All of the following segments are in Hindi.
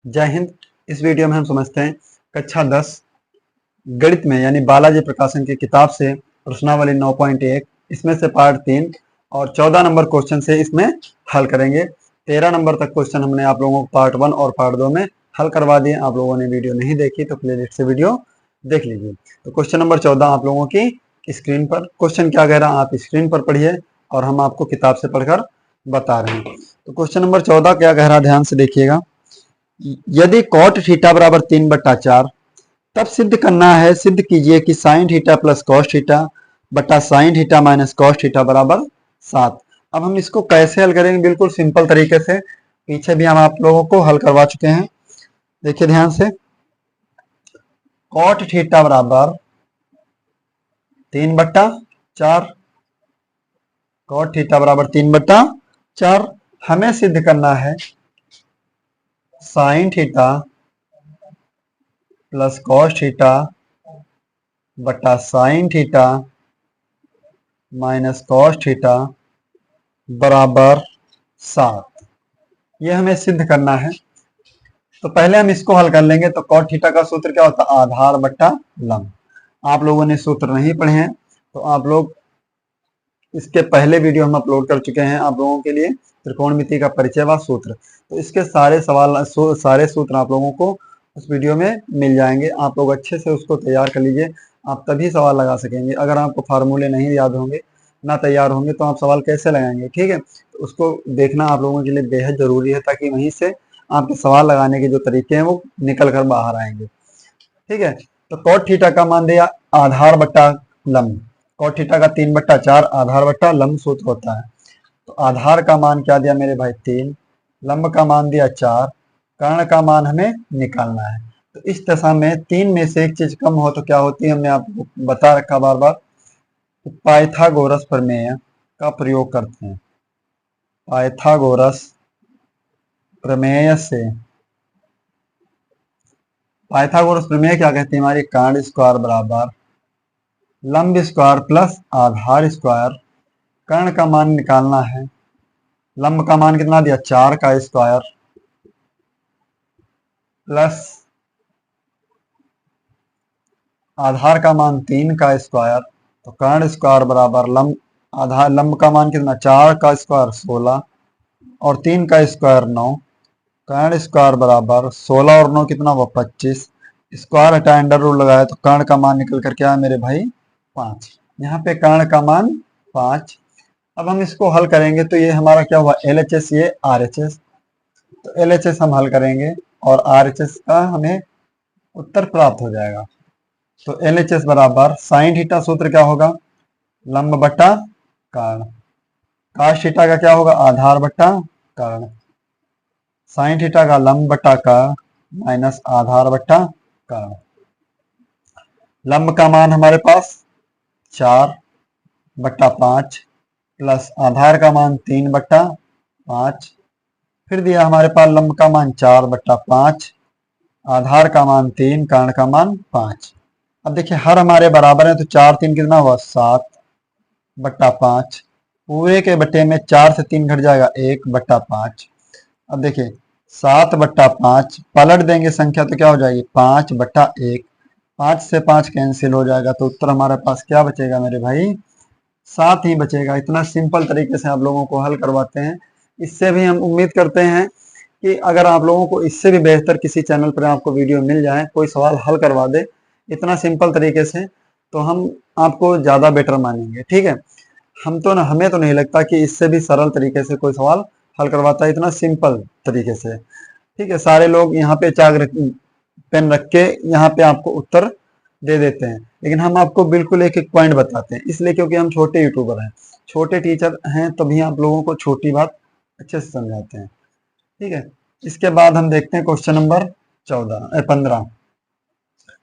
जय हिंद। इस वीडियो में हम समझते हैं कक्षा 10 गणित में यानी बालाजी प्रकाशन की किताब से प्रश्नावली 9.1 इसमें से पार्ट 3 और 14 नंबर क्वेश्चन से इसमें हल करेंगे। 13 नंबर तक क्वेश्चन हमने आप लोगों को पार्ट 1 और पार्ट 2 में हल करवा दिए। आप लोगों ने वीडियो नहीं देखी तो प्लेलिस्ट से वीडियो देख लीजिए। तो क्वेश्चन नंबर 14 आप लोगों की स्क्रीन पर, क्वेश्चन क्या कह रहा है आप स्क्रीन पर पढ़िए और हम आपको किताब से पढ़कर बता रहे हैं। तो क्वेश्चन नंबर 14 क्या कह रहा है, ध्यान से देखिएगा। यदि कॉट थीटा बराबर 3/4 तब सिद्ध करना है, सिद्ध कीजिए कि sine theta plus cos theta बटा sine theta minus cos theta बराबर 7। अब हम इसको कैसे हल करेंगे, बिल्कुल सिंपल तरीके से। पीछे भी हम आप लोगों को हल करवा चुके हैं, देखिए ध्यान से। कॉट थीटा बराबर 3/4, कॉट थीटा बराबर 3/4। हमें सिद्ध करना है sine theta plus cos theta बटा sine theta minus cos theta बराबर 7। ये हमें सिद्ध करना है। तो पहले हम इसको हल कर लेंगे। तो कॉट थीटा का सूत्र क्या होता है, आधार बट्टा लंब। आप लोगों ने सूत्र नहीं पढ़े हैं तो आप लोग इसके पहले वीडियो हम अपलोड कर चुके हैं आप लोगों के लिए, त्रिकोणमिति का परिचय व सूत्र। तो इसके सारे सवाल सारे सूत्र आप लोगों को उस वीडियो में मिल जाएंगे। आप लोग अच्छे से उसको तैयार कर लीजिए, आप तभी सवाल लगा सकेंगे। अगर आपको फार्मूले नहीं याद होंगे, ना तैयार होंगे, तो आप सवाल कैसे लगाएंगे, ठीक है। तो उसको देखना आप लोगों के लिए बेहद जरूरी है, ताकि वहीं से आपके सवाल लगाने के जो तरीके हैं वो निकल कर बाहर आएंगे, ठीक है। तो कॉट थीटा का मान दिया आधार बट्टा लंब, कॉट थीटा का 3/4 आधार बट्टा लंब सूत्र होता है। तो आधार का मान क्या दिया मेरे भाई 3, लंब का मान दिया 4, कर्ण का मान हमें निकालना है। तो इस दशा में 3 में से एक चीज कम हो तो क्या होती है, हमने आपको बता रखा बार बार। तो पाइथागोरस प्रमेय का प्रयोग करते हैं। पाइथागोरस प्रमेय से, पाइथागोरस प्रमेय क्या कहती है हमारी, कर्ण स्क्वायर बराबर लंब स्क्वायर प्लस आधार स्क्वायर। कर्ण का मान निकालना है, लंब का मान कितना दिया 4 का स्क्वायर प्लस आधार का मान 3 का स्क्वायर। तो कर्ण स्क्वायर बराबर लंब, आधार लंब का मान कितना 4 का स्क्वायर 16 और 3 का स्क्वायर 9। कर्ण स्क्वायर बराबर 16 और 9 कितना हुआ 25। स्क्वायर हटा अंडर रूट लगाया तो कर्ण का मान निकल कर क्या है मेरे भाई 5। यहाँ पे कर्ण का मान 5। अब हम इसको हल करेंगे तो ये हमारा क्या हुआ LHS, ये RHS। तो LHS हम हल करेंगे और RHS का हमें उत्तर प्राप्त हो जाएगा। तो LHS बराबर साइन थीटा सूत्र क्या होगा, लंब बट्टा कर्ण। कॉस थीटा का क्या होगा, आधार बट्टा कर्ण। साइन थीटा का लंब बट्टा कर्ण माइनस आधार बट्टा कर्ण। लंब का मान हमारे पास 4/5 प्लस आधार का मान 3/5। फिर दिया हमारे पास लंब का मान 4/5, आधार का मान 3, कर्ण का मान 5। अब देखिए हर हमारे बराबर है तो 4 3 कितना हुआ 7/5। पूरे के बटे में 4 से 3 घट जाएगा 1/5। अब देखिए 7/5 पलट देंगे संख्या तो क्या हो जाएगी 5/1। 5 से 5 कैंसिल हो जाएगा तो उत्तर हमारे पास क्या बचेगा मेरे भाई 7 ही बचेगा। इतना सिंपल तरीके से आप लोगों को हल करवाते हैं। इससे भी हम उम्मीद करते हैं कि अगर आप लोगों को इससे भी बेहतर किसी चैनल पर आपको वीडियो मिल जाए, कोई सवाल हल करवा दे इतना सिंपल तरीके से, तो हम आपको ज़्यादा बेटर मानेंगे, ठीक है। हमें तो नहीं लगता कि इससे भी सरल तरीके से कोई सवाल हल करवाता है इतना सिंपल तरीके से, ठीक है। सारे लोग यहाँ पे पेन रख के यहाँ पे आपको उत्तर दे देते हैं, लेकिन हम आपको बिल्कुल एक एक पॉइंट बताते हैं, इसलिए क्योंकि हम छोटे यूट्यूबर हैं, छोटे टीचर हैं, तभी आप लोगों को छोटी बात अच्छे से समझाते हैं, ठीक है। इसके बाद हम देखते हैं क्वेश्चन नंबर 15।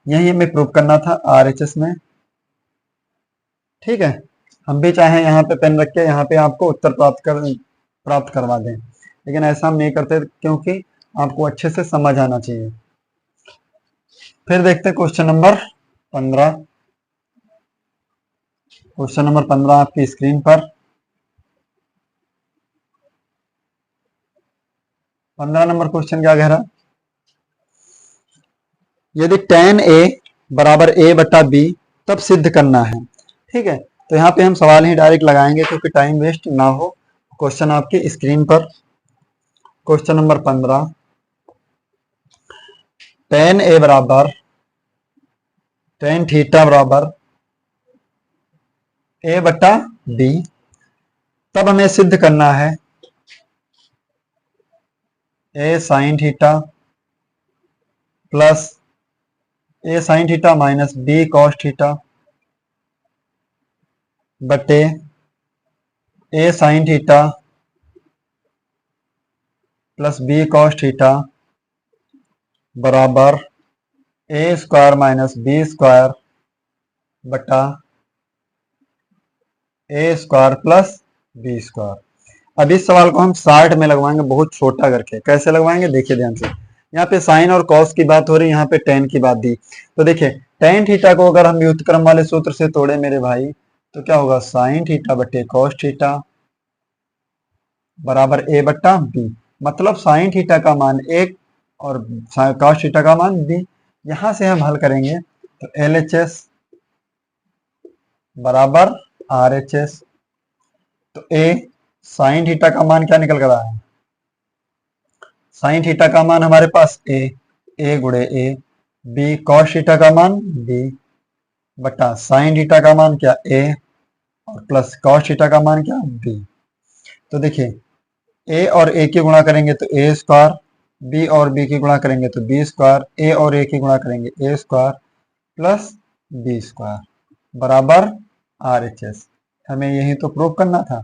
यही हमें प्रूव करना था RHS में, ठीक है। हम भी चाहें यहाँ पे पेन रख के यहाँ पे आपको उत्तर प्राप्त करवा दें, लेकिन ऐसा हम नहीं करते क्योंकि आपको अच्छे से समझ आना चाहिए। फिर देखते हैं क्वेश्चन नंबर 15। क्वेश्चन नंबर 15 आपकी स्क्रीन पर। 15 नंबर क्वेश्चन क्या कह रहा है, यदि tan a बराबर a बटा b तब सिद्ध करना है। ठीक है, तो यहाँ पे हम सवाल ही डायरेक्ट लगाएंगे क्योंकि टाइम वेस्ट ना हो। क्वेश्चन आपकी स्क्रीन पर, क्वेश्चन नंबर 15, tan a बराबर tan थीटा बराबर a बटा b, तब हमें सिद्ध करना है a sign theta plus a sign theta minus b cos theta बटे a sign theta plus b cos theta बराबर a square minus b square बटा a square plus b square. अब इस सवाल को हम 60 में लगवाएंगे, बहुत छोटा करके। कैसे लगवाएंगे देखिए ध्यान से। यहाँ पे साइन और कॉस की बात हो रही है, यहाँ पे टेन की बात दी। तो देखिए टेन थीटा को अगर हम व्युत्क्रम वाले सूत्र से तोड़े मेरे भाई, तो क्या होगा, साइन थीटा बटे कॉस थीटा बराबर a बट्टा b। मतलब साइन थीटा का मान 1 और कॉस थीटा का मान b। यहां से हम हल करेंगे तो LHS बराबर RHS। तो a साइन थीटा का मान क्या निकल कर आया है, साइन थीटा का मान हमारे पास a गुणे a, b कॉस थीटा का मान b बटा साइन थीटा का मान क्या a और प्लस कॉस थीटा का मान क्या b। तो देखिए a और a की गुणा करेंगे तो a स्क्वायर, b और b की गुणा करेंगे तो b स्क्वायर, a और a की गुणा करेंगे a square plus b square बराबर RHS। हमें यही तो प्रूव करना था।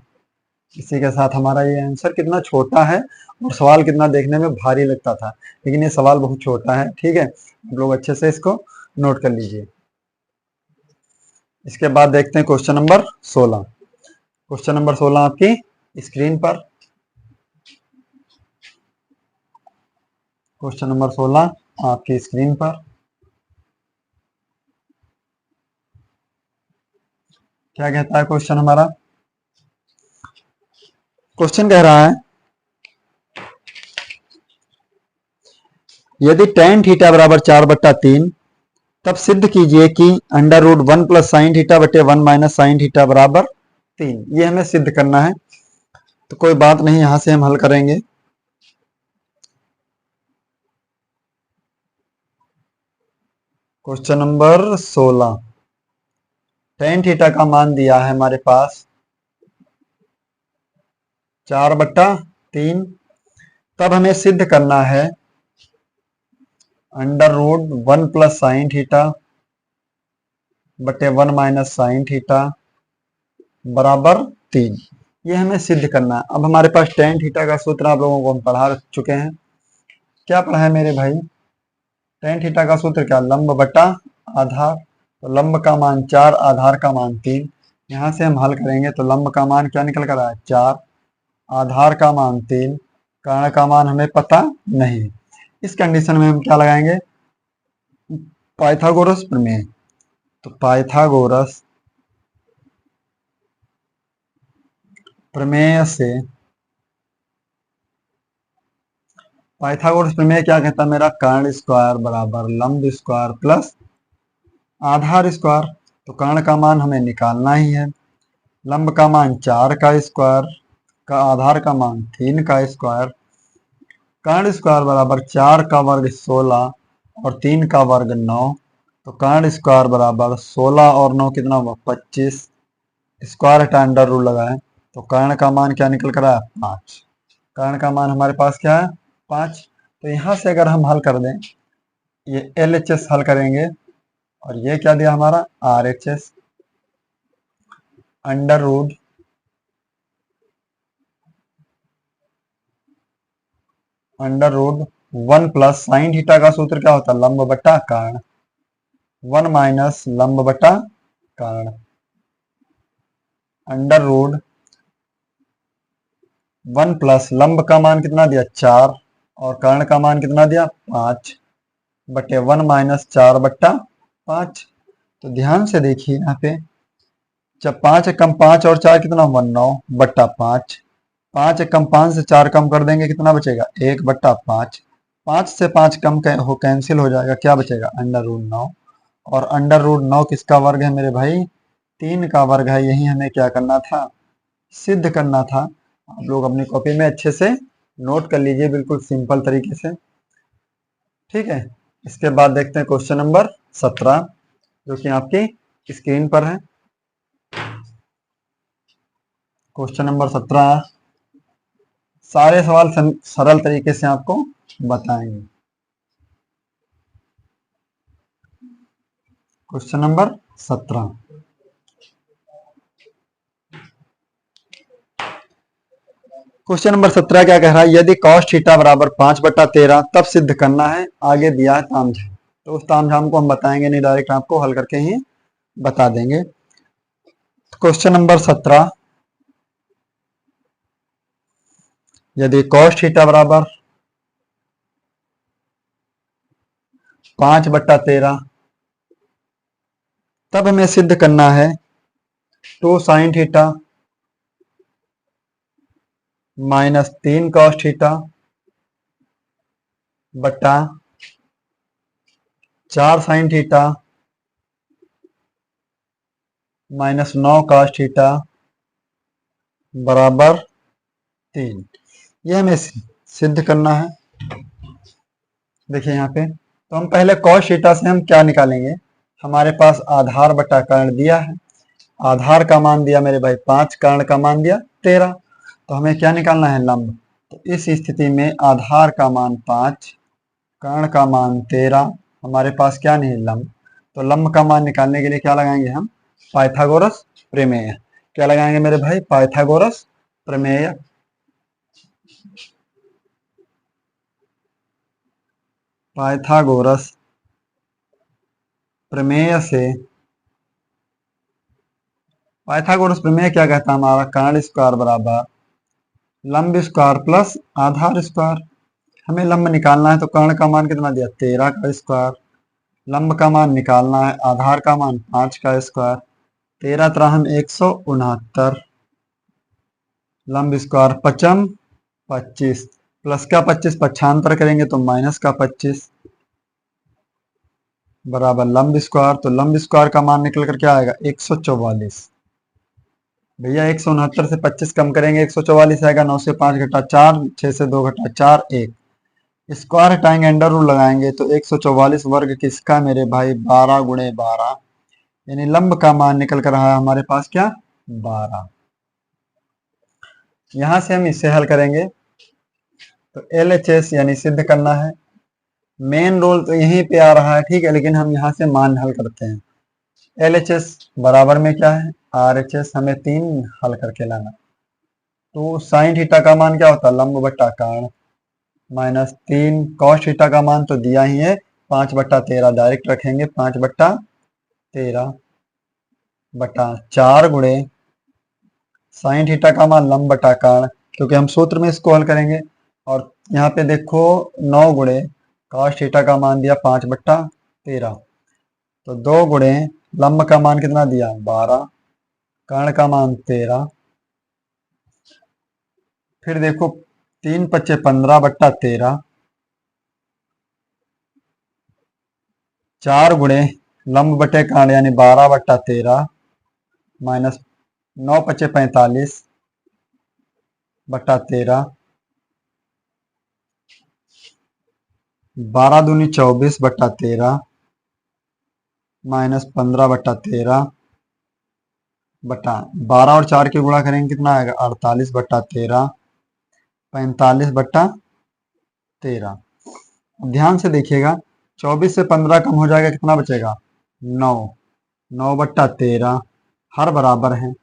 इसी के साथ हमारा ये आंसर कितना छोटा है और सवाल कितना देखने में भारी लगता था, लेकिन ये सवाल बहुत छोटा है। ठीक है, आप लोग अच्छे से इसको नोट कर लीजिए। इसके बाद देखते हैं क्वेश्चन नंबर 16। क्वेश्चन नंबर 16 आपकी स्क्रीन पर, क्वेश्चन नंबर 16 आपकी स्क्रीन पर। क्या कहता है क्वेश्चन हमारा? क्वेश्चन कह रहा है यदि tan थीटा बराबर 4/3 तब सिद्ध कीजिए कि under root 1 plus sine theta बटे 1 माइनस साइन थीटा बराबर 3। ये हमें सिद्ध करना है। तो कोई बात नहीं, यहां से हम हल करेंगे। क्वेश्चन नंबर 16, tan थीटा का मान दिया है हमारे पास 4/3, तब हमें सिद्ध करना है under root 1 plus sine theta बटे 1 माइनस साइन थीटा बराबर 3। ये हमें सिद्ध करना है। अब हमारे पास tan थीटा का सूत्र आप लोगों को हम पढ़ा चुके हैं। क्या पढ़ा है मेरे भाई? tan थीटा का सूत्र क्या, लंब बटा आधार। तो लंब का मान 4, आधार का मान 3। यहां से हम हल करेंगे तो लंब का मान क्या निकल कर आया 4, आधार का मान 3, कर्ण का मान हमें पता नहीं। इस कंडीशन में हम क्या लगाएंगे, पाइथागोरस प्रमेय। तो पाइथागोरस प्रमेय से, पाइथागोरस प्रमेय क्या कहता है मेरा, कर्ण स्क्वायर बराबर लंब स्क्वायर प्लस आधार स्क्वायर। तो कर्ण का मान हमें निकालना ही है। लंब का मान 4 का स्क्वायर का आधार का मान 3 का स्क्वायर, कर्ण स्क्वायर बराबर 4 का वर्ग 16 और 3 का वर्ग 9। तो कर्ण स्क्वायर बराबर 16 और 9 कितना हुआ 25। स्क्वायर हटा अंडर रूल लगाए तो कर्ण का मान क्या निकल कर आया 5। कर्ण का मान हमारे पास क्या है 5। तो यहां से अगर हम हल कर दें, ये LHS हल करेंगे और ये क्या दिया हमारा RHS under root 1 plus sine theta का सूत्र क्या होता है, लंब बटा कर्ण, 1 माइनस लंब बटा कर्ण अंडर रूट 1 प्लस लंब का मान कितना दिया 4 और कर्ण का मान कितना दिया 5 बटे 1 माइनस 4 बट्टा 5। तो ध्यान से देखिए यहाँ पे, जब 5 कम 5 और 4 कितना हुआ 9 बट्टा 5। 5 कम 5 से 4 कम कर देंगे कितना बचेगा 1 बट्टा 5। 5 से 5 कम हो कैंसिल हो जाएगा, क्या बचेगा? √9। और √9 किसका वर्ग है मेरे भाई? 3 का वर्ग है। यही हमें क्या करना था? सिद्ध करना था। आप लोग अपनी कॉपी में अच्छे से नोट कर लीजिए, बिल्कुल सिंपल तरीके से। ठीक है, इसके बाद देखते हैं क्वेश्चन नंबर 17, जो कि आपकी स्क्रीन पर है। क्वेश्चन नंबर 17, सारे सवाल सरल तरीके से आपको बताएंगे। क्वेश्चन नंबर 17, क्वेश्चन नंबर 17 क्या कह रहा है? यदि cos थीटा बराबर 5/13 तब सिद्ध करना है। आगे दिया है तामझाम, तो उस तामझाम को हम बताएंगे नहीं, डायरेक्ट आपको हल करके ही बता देंगे। क्वेश्चन नंबर 17, यदि cos थीटा बराबर 5/13 तब हमें सिद्ध करना है 2 sin थीटा -3 cos थीटा बटा 4 sin थीटा -9 cos थीटा बराबर 3। ये हमें सिद्ध करना है। देखिए यहाँ पे, तो हम पहले cos थीटा से हम क्या निकालेंगे? हमारे पास आधार बटा कर्ण दिया है। आधार का मान दिया मेरे भाई 5, कर्ण का मान दिया 13। तो हमें क्या निकालना है? लंब। तो इस स्थिति में आधार का मान 5, कर्ण का मान 13, हमारे पास क्या नहीं है? लंब। तो लंब का मान निकालने के लिए क्या लगाएंगे हम? पाइथागोरस प्रमेय। क्या लगाएंगे मेरे भाई? पाइथागोरस प्रमेय। पाइथागोरस प्रमेय से, पाइथागोरस प्रमेय क्या कहता है? हमारा कर्ण स्क्वायर बराबर लंब स्क्वायर प्लस आधार स्क्वायर। हमें लंब निकालना है, तो कर्ण का मान कितना दिया? 13 का स्क्वायर। लंब का मान निकालना है, आधार का मान 5 का स्क्वायर। 13 त्रहम 169, लंब स्क्वायर पचम 25, प्लस का 25 पक्षांतर करेंगे तो माइनस का 25 बराबर लंब स्क्वायर। तो लंब स्क्वायर का मान निकल कर क्या आएगा? 144। भैया 169 से 25 कम करेंगे 144 आएगा। 9 से 5 घटा 4, 6 से 2 घटा 4, 1। स्क्वायर हटाएंगे, अंडर रूट लगाएंगे तो 144 वर्ग किसका मेरे भाई? 12 गुणे 12, यानी लंब का मान निकल कर रहा है हमारे पास क्या? 12। यहां से हम इसे हल करेंगे, तो LHS यानी सिद्ध करना है। मेन रोल तो यहीं पे आ रहा है, ठीक है, लेकिन हम यहाँ से मान हल करते हैं। LHS बराबर में क्या है? RHS। हमें 3 हल करके लाना। तो साइन थीटा का मान क्या होता है? लंब बट्टा कर्ण -3 cos थीटा का मान तो दिया ही है 5/13, डायरेक्ट रखेंगे 5/13 बटा 4 गुणे साइन थीटा का मान लंब बटा कर्ण, क्योंकि हम सूत्र में इसको हल करेंगे। और यहाँ पे देखो 9 गुणे cos थीटा का मान दिया 5/13, तो 2 गुणे लंब का मान कितना दिया? 12, कर्ण का मान 13। फिर देखो 3 × 5 = 15/13, 4 गुणे लंब बटे कर्ण यानी 12/13 माइनस 9 × 5 = 45/13, 12 दूनी 24/13 माइनस 15/13 बटा 12 और 4 की गुणा करेंगे कितना आएगा? 48/13, 45/13। ध्यान से देखिएगा, 24 से 15 कम हो जाएगा, कितना बचेगा? 9, 9/13, हर बराबर है।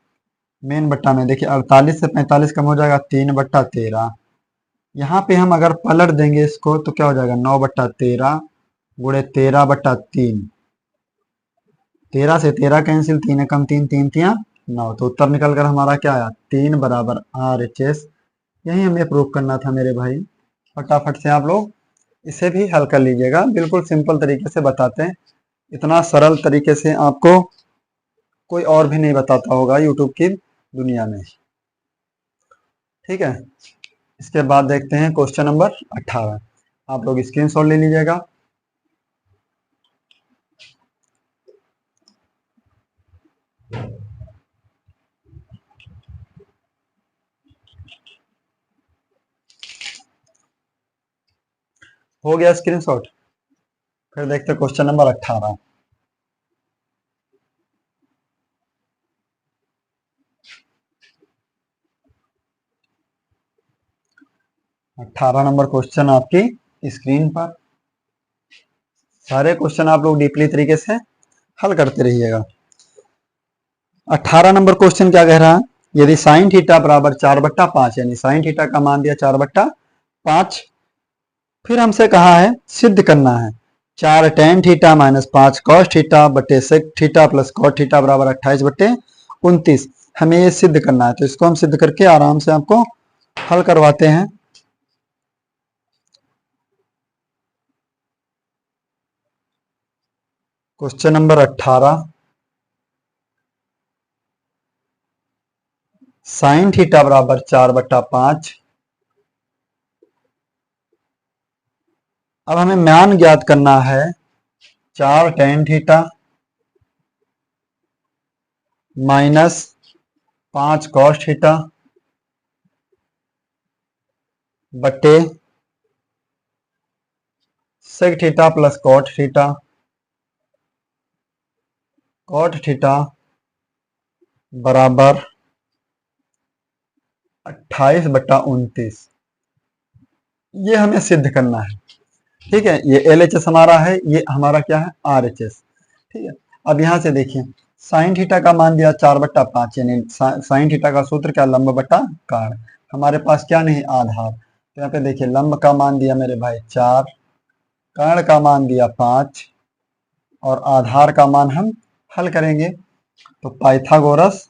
मेन बट्टा में देखिए 48 से 45 कम हो जाएगा, 3/13। यहाँ पे हम अगर पलट देंगे इसको तो क्या हो जाएगा? 9/13 गुणे 13/3, 13 से 13 कैंसिल, 3 कम 3, 3 तिया 9। तो उत्तर निकल कर हमारा क्या आया? 3 बराबर RHS। यही हमें प्रूव करना था मेरे भाई। फटाफट से आप लोग इसे भी हल कर लीजिएगा, बिल्कुल सिंपल तरीके से बताते हैं। इतना सरल तरीके से आपको कोई और भी नहीं बताता होगा यूट्यूब की दुनिया में। ठीक है, इसके बाद देखते हैं क्वेश्चन नंबर 18। आप लोग स्क्रीनशॉट ले लीजिएगा। हो गया स्क्रीनशॉट। फिर देखते हैं क्वेश्चन नंबर 18। अट्ठारह नंबर क्वेश्चन आपकी स्क्रीन पर। सारे क्वेश्चन आप लोग डीपली तरीके से हल करते रहिएगा। 18 नंबर क्वेश्चन क्या कह रहा है, यदि साइन थीटा बराबर 4/5, यानी साइन थीटा का मान दिया 4/5, फिर हमसे कहा है सिद्ध करना है 4 tan theta minus 5 cos theta बटे sec theta plus cot theta बराबर 28/29। हमें ये सिद्ध करना है, तो इसको हम सिद्ध करके आराम से आपको हल करवाते हैं। क्वेश्चन नंबर 18, साइन थीटा बराबर 4/5। अब हमें मान ज्ञात करना है 4 tan theta minus 5 cos theta बटे sec theta plus cot theta. cot theta बराबर 28/29। ये हमें सिद्ध करना है। ठीक है, ये LHS हमारा है, ये हमारा क्या है RHS। ठीक है, अब यहां से देखिए साइन थीटा का मान दिया 4/5, यानी साइन थीटा का सूत्र क्या, लंब बटा काण। हमारे पास क्या नहीं, आधार। तो यहाँ पे देखिए लंब का मान दिया मेरे भाई 4, काण का मान दिया 5, और आधार का मान हम हल करेंगे। तो पाइथागोरस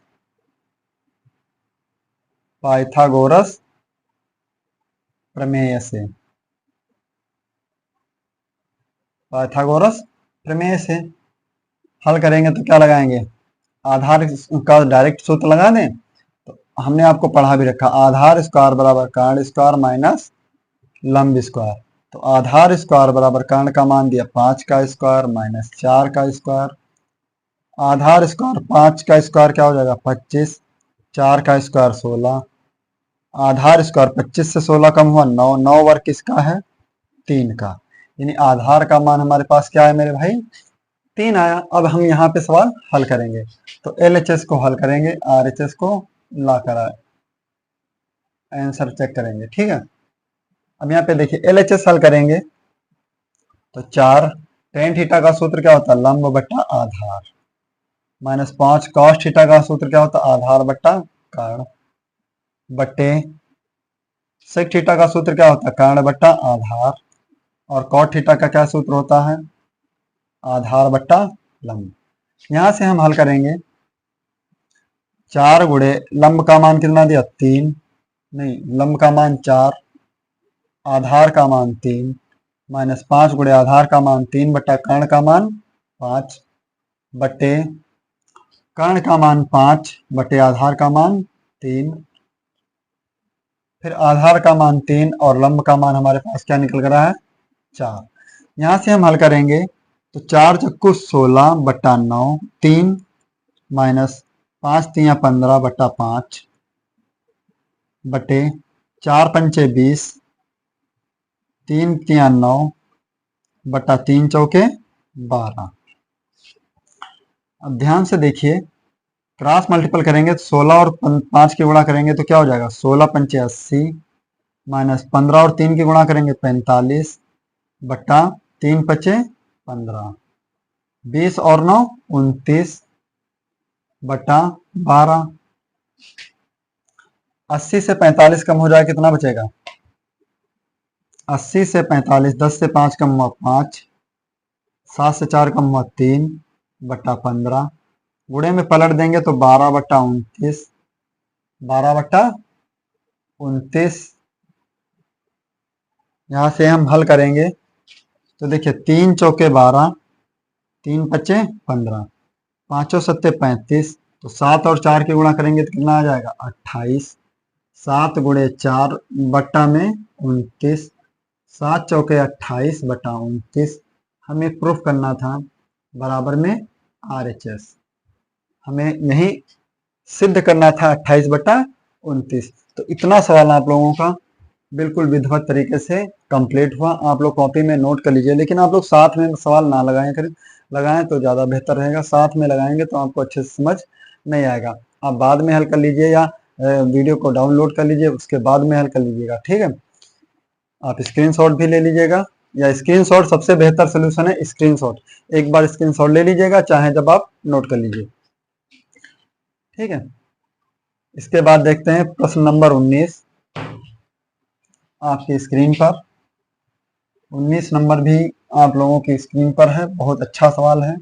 प्रमेय से, पाइथागोरस प्रमेय से हल करेंगे तो क्या लगाएंगे, आधार का डायरेक्ट सूत्र लगा दें। तो हमने आपको पढ़ा भी रखा, आधार स्क्वायर बराबर काण स्क्वायर माइनस लंब स्क्वायर। तो आधार स्क्वायर बराबर काण का मान दिया 5 का स्क्वायर माइनस 4 का स्क्वायर। आधार स्क्वायर 5 का स्क्वायर क्या हो जाएगा 25, 4 का स्क्वायर 16। आधार स्क्वायर 25 से 16 कम हुआ 9, 9 वर्ग किसका है, 3 का। यानी आधार का मान हमारे पास क्या है मेरे भाई, 3 आया। अब हम यहाँ पे सवाल हल करेंगे, तो LHS को हल करेंगे, RHS को ला कर आंसर चेक करेंगे। ठीक है, अब यहाँ पे देखिए LHS हल करेंगे तो 4 tan थीटा का सूत्र क्या होता है, लंब बट्टा आधार, माइनस 5 cos थीटा का सूत्र क्या होता है, आधार बट्टा काण, बट्टे sec थीटा का सूत्र क्या होता है, काण बट्टा आधार, और cot थीटा का क्या सूत्र होता है, आधार बट्टा लंब। यहां से हम हल करेंगे, 4 गुणे लंब का मान कितना दिया 3, नहीं लंब का मान 4, आधार का मान 3, माइनस 5 गुणे आधार का मान 3 बट्टा कर्ण का मान 5, बट्टे कर्ण का मान 5 बटे आधार का मान 3, फिर आधार का मान 3 और लंब का मान हमारे पास क्या निकल कर रहा है 4। यहां से हम हल करेंगे तो 4 चक्कू 16 बट्टा 9, 3 माइनस 5 तिया 15 बट्टा 5, बटे 4 पंचे 20, 3 तिया 9 बटा 3 चौके 12। अब ध्यान से देखिए, क्रॉस मल्टीपल करेंगे तो 16 और 5 की गुणा करेंगे तो क्या हो जाएगा, 16 पंचे 80, माइनस 15 और 3 की गुणा करेंगे 45, बट्टा 3 पचे 15, 20 और 9 29, बटा 12। 80 से 45 कम हो जाए कितना बचेगा, 80 से 45, 10 से 5 कम हुआ 5, 7 से 4 कम हुआ 3 बट्टा 15, गुणे में पलट देंगे तो 12 बट्टा 29, 12 बट्टा 29। यहां से हम हल करेंगे तो देखिए 3 चौके 12, 3 पचे 15, 5 सत्ते 35, तो 7 और 4 की गुणा करेंगे तो कितना आ जाएगा 28, 7 गुणे 4 बट्टा में 29, 7 चौके 28 बटा 29 हमें प्रूफ करना था बराबर में RHS। हमें यही सिद्ध करना था 28 बटा 29। तो इतना सवाल आप लोगों का बिल्कुल विधिवत तरीके से कंप्लीट हुआ। आप लोग कॉपी में नोट कर लीजिए, लेकिन आप लोग साथ में सवाल ना लगाएं करें, लगाएं तो ज़्यादा बेहतर रहेगा। साथ में लगाएंगे तो आपको अच्छे से समझ नहीं आएगा। आप बाद में हल कर लीजिए या वीडियो को डाउनलोड कर लीजिए, उसके बाद में हल कर लीजिएगा, ठीक है। आप स्क्रीनशॉट भी ले लीजिएगा, या स्क्रीनशॉट सबसे बेहतर सोल्यूशन है। स्क्रीनशॉट एक बार स्क्रीनशॉट ले लीजिएगा, चाहे जब आप नोट कर लीजिए, ठीक है। इसके बाद देखते हैं प्रश्न नंबर 19 आपकी स्क्रीन पर। 19 नंबर भी आप लोगों की स्क्रीन पर है। बहुत अच्छा सवाल है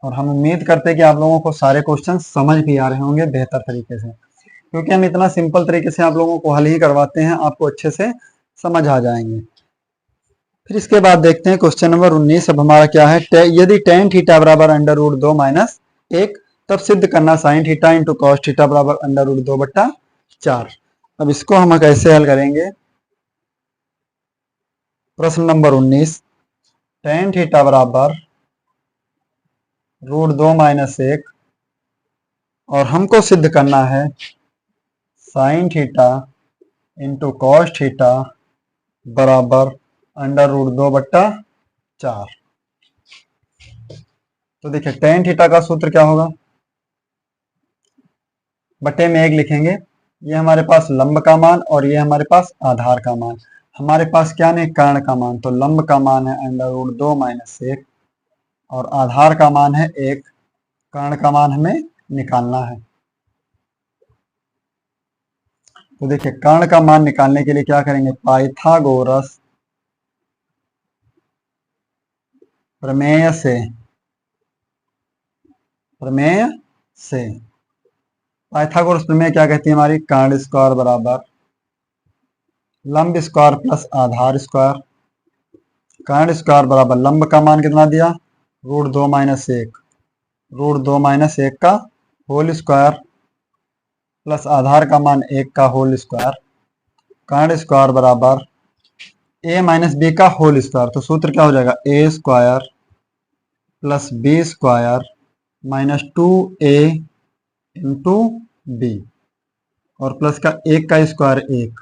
और हम उम्मीद करते हैं कि आप लोगों को सारे क्वेश्चन समझ भी आ रहे होंगे बेहतर तरीके से, क्योंकि हम इतना सिंपल तरीके से आप लोगों को हल ही करवाते हैं, आपको अच्छे से समझ आ जाएंगे। फिर इसके बाद देखते हैं क्वेश्चन नंबर 19। अब हमारा क्या है, यदि tan थीटा बराबर अंडर रूट 2 माइनस 1 तब सिद्ध करना sin theta into cos theta बराबर अंडर रूट 2 बट्टा 4। अब इसको हम कैसे हल करेंगे। प्रश्न नंबर 19, tan थीटा बराबर रूट 2 माइनस 1 और हमको सिद्ध करना है sin theta into cos theta बराबर अंडर रूट 2 बट्टा 4। तो देखिए tan थीटा का सूत्र क्या होगा, बटे में 1 लिखेंगे। ये हमारे पास लंब का मान और ये हमारे पास आधार का मान। हमारे पास क्या नहीं, कर्ण का मान, तो लंब का मान है अंडर रूट 2 माइनस 1 और आधार का मान है 1। कर्ण का मान हमें निकालना है। तो देखिए कर्ण का मान निकालने के लिए क्या करेंगे, पाइथागोरस प्रमेय से पाइथागोरस प्रमेय क्या कहती है हमारी, कर्ण स्क्वायर बराबर लंब स्क्वायर प्लस आधार स्क्वायर। कर्ण स्क्वायर बराबर लंब का मान कितना दिया, रूट 2 माइनस 1, रूट 2 माइनस 1 का होल स्क्वायर प्लस आधार का मान 1 का होल स्क्वायर। कर्ण स्क्वायर बराबर a माइनस बी का होल स्क्वायर। तो सूत्र क्या हो जाएगा, a square plus B square minus 2a into B और प्लस का 1 का स्क्वायर 1।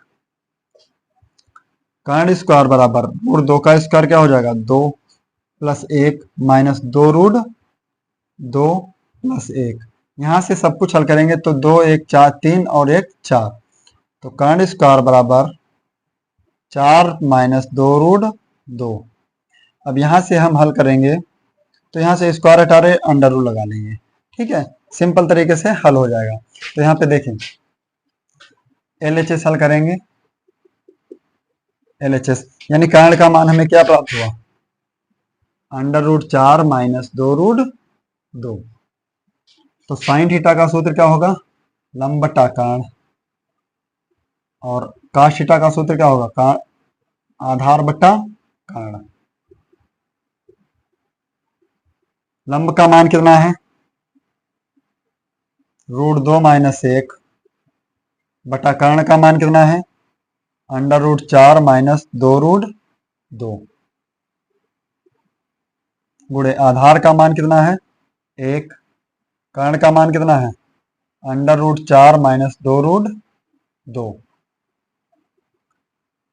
कर्ण स्क्वायर बराबर रूट 2 का स्क्वायर क्या हो जाएगा, 2 प्लस 1 माइनस 2 रूट 2 प्लस 1। यहाँ से सब कुछ हल करेंगे तो 2 1 4 3 और 1 4। तो कर्ण स्क्वायर बराबर 4 माइनस 2 रूट 2। अब यहाँ से हम हल करेंगे तो यहाँ से स्क्वायर हटा रहे अंडर रूट लगा लेंगे, ठीक है। सिंपल तरीके से हल हो जाएगा। तो यहाँ पे देखें LHS हल करेंगे, LHS यानी कर्ण का मान हमें क्या प्राप्त हुआ, अंडर रूट 4 माइनस 2 रूट 2। तो साइन थीटा का सूत्र क्या होगा, लंब बटा कर्ण, और काश थीटा का सूत्र क्या होगा, कर्ण आधार बटा कर्ण। लंब का मान कितना है, रूट 2 माइनस 1 बटा कर्ण का मान कितना है, अंडर रूट 4 माइनस 2 रूट 2 गुणे आधार का मान कितना है 1, कर्ण का मान कितना है under root 4 minus 2 root 2।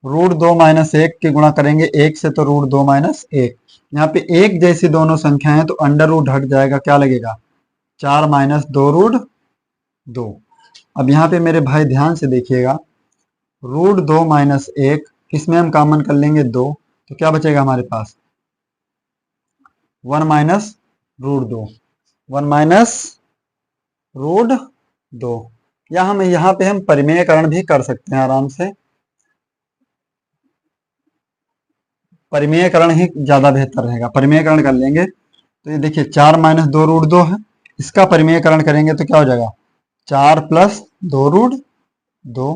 Root 2 minus 1 की गुणा करेंगे 1 से तो रूट 2 माइनस 1। यहाँ पे एक जैसी दोनों संख्याएं हैं तो अंडर रूट हट जाएगा, क्या लगेगा 4 माइनस 2 रूट 2। अब यहाँ पे मेरे भाई ध्यान से देखिएगा, रूट 2 माइनस 1 इसमें हम कॉमन कर लेंगे 2, तो क्या बचेगा हमारे पास 1 माइनस रूट 2, 1 माइनस रूट 2। या हम यहाँ पे हम परिमेयकरण भी कर सकते हैं आराम से, परिमेयकरण ही ज्यादा बेहतर रहेगा। परिमेयकरण कर लेंगे तो ये देखिए 4 माइनस 2 रूट 2 है, इसका परिमेयकरण करेंगे तो क्या हो जाएगा 4 प्लस 2 रूट 2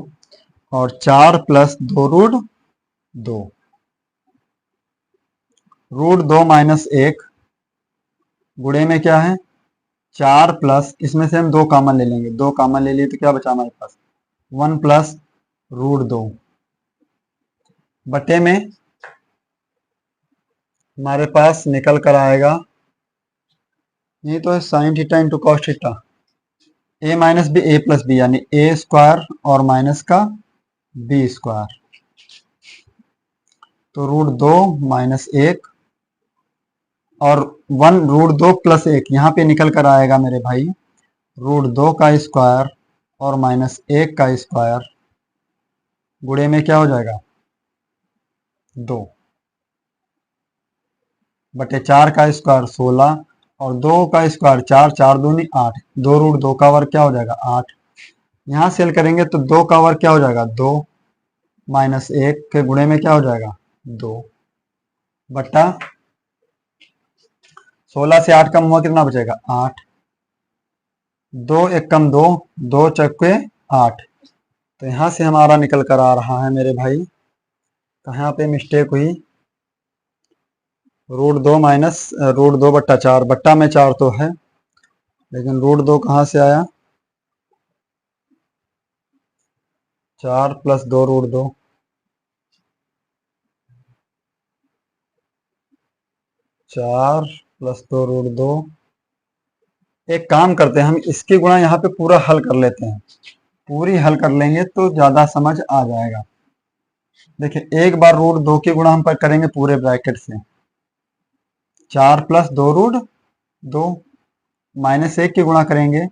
और 4 प्लस 2 रूट 2। रूट 2 माइनस 1 गुणे में क्या है 4 प्लस, इसमें से हम 2 कॉमन ले लेंगे, 2 कॉमन ले लिए तो क्या बचा हमारे पास 1 प्लस √2 बटे में हमारे पास निकल कर आएगा, ये तो है sine theta into cos theta, A minus B A plus B, यानी ए स्क्वायर और माइनस का बी स्क्वायर, तो √2 माइनस 1 और 1 √2 प्लस 1 यहाँ पे निकल कर आएगा मेरे भाई √2 का स्क्वायर और माइनस 1 का स्क्वायर, गुणे में क्या हो जाएगा 2 बटे 4 का स्क्वायर 16 और 2 का स्क्वायर 4, 4 दूनी 8, 2 √2 का वर्ग क्या हो जाएगा 8। यहाँ सेल करेंगे तो 2 का वर्ग क्या हो जाएगा 2 माइनस 1 के गुणे में क्या हो जाएगा 2 बटा 16 से 8 कम हुआ कितना बचेगा 8, 2 1 कम 2, 2 चौके 8, तो यहाँ से हमारा निकल कर आ रहा है मेरे भाई, कहाँ पे मिस्टेक हुई, √2 माइनस √2 बट्टा 4, बट्टा में 4 तो है लेकिन √2 कहाँ से आया, 4 प्लस 2 √2, 4 प्लस 2 √2। एक काम करते हैं, हम इसके गुणा यहाँ पे पूरा हल कर लेते हैं, पूरी हल कर लेंगे तो ज्यादा समझ आ जाएगा। देखिए एक बार √2 के गुणा हम पर करेंगे पूरे ब्रैकेट से, 4 प्लस 2 √2 माइनस 1 की गुणा करेंगे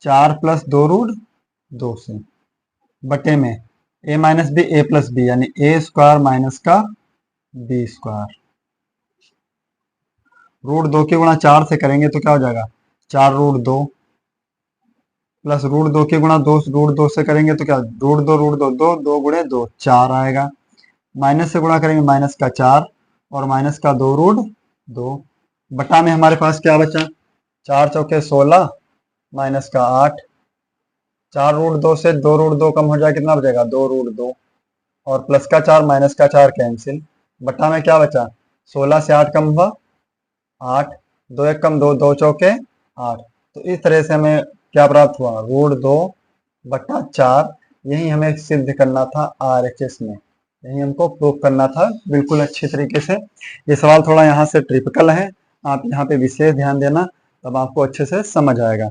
4 प्लस 2 √2 से, बटे में a minus B A plus B, यानी ए स्क्वायर माइनस का बी स्क्वायर, √2 की गुणा 4 से करेंगे तो क्या हो जाएगा 4 √2 प्लस √2 की गुणा 2 √2 से करेंगे तो क्या √2 2 2 गुणे 2 4 आएगा, माइनस से गुणा करेंगे माइनस का 4 और माइनस का 2 √2 बटा में हमारे पास क्या बचा 4 चौके 16 माइनस का 8, 4 √2 से 2 √2 कम हो जाए कितना बचेगा 2 √2 और प्लस का 4 माइनस का 4 कैंसिल, बटा में क्या बचा 16 से 8 कम हुआ 8, 2 1 कम 2, 2 चौके 8, तो इस तरह से हमें क्या प्राप्त हुआ √2 बटा 4। यही हमें सिद्ध करना था RHS में, यही हमको प्रूव करना था बिल्कुल अच्छे तरीके से। ये सवाल थोड़ा यहाँ से ट्रिपिकल है, आप यहाँ पे विशेष ध्यान देना, तब आपको अच्छे से समझ आएगा।